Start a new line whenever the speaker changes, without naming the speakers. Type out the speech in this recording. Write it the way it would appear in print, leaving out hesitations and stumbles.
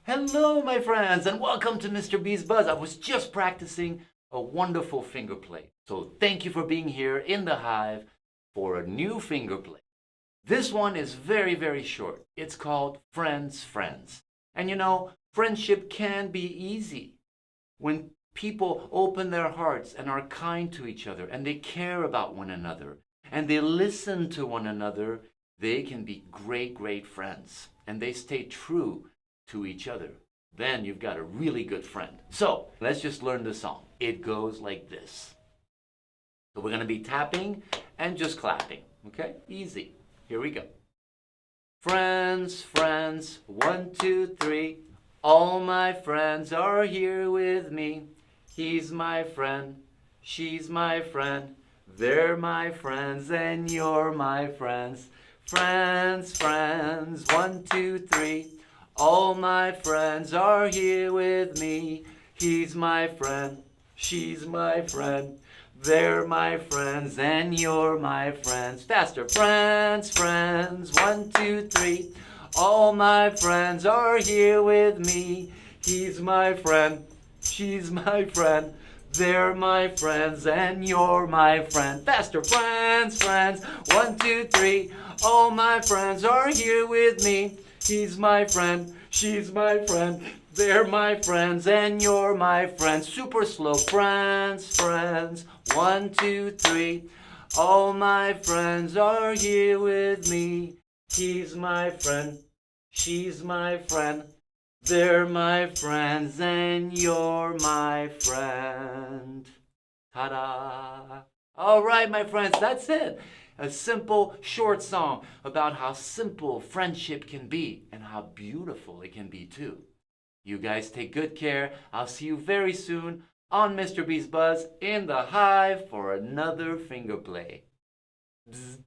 Hello, my friends, and welcome to Mr. B's Buzz. I was just practicing a wonderful finger play. So thank you for being here in the hive for a new finger play. This one is very, very short. It's called Friends, Friends. And you know, friendship can be easy when people open their hearts and are kind to each other and they care about one another and they listen to one another. They can be great, great friends and they stay true to each other. Then you've got a really good friend. So let's just learn the song. It goes like this. So we're going to be tapping and just clapping. Okay? Easy. Here we go. Friends, friends, 1, 2, 3. All my friends are here with me. He's my friend. She's my friend. They're my friends and you're my friends. Friends, friends, 1, 2, 3. All my friends are here with me. He's my friend. She's my friend. They're my friends and you're my friends. Faster. Friends, friends, 1, 2, 3. All my friends are here with me. He's my friend. She's my friend. They're my friends and you're my friend. Faster. Friends, friends, 1, 2, 3. All my friends are here with me. He's my friend, she's my friend, they're my friends, and you're my friend. Super slow. Friends, friends, 1, 2, 3. All my friends are here with me. He's my friend, she's my friend, they're my friends, and you're my friend. Ta-da! All right, my friends, that's it. A simple, short song about how simple friendship can be and how beautiful it can be too. You guys take good care. I'll see you very soon on Mr. B's Buzz in the hive for another finger play. Bzz.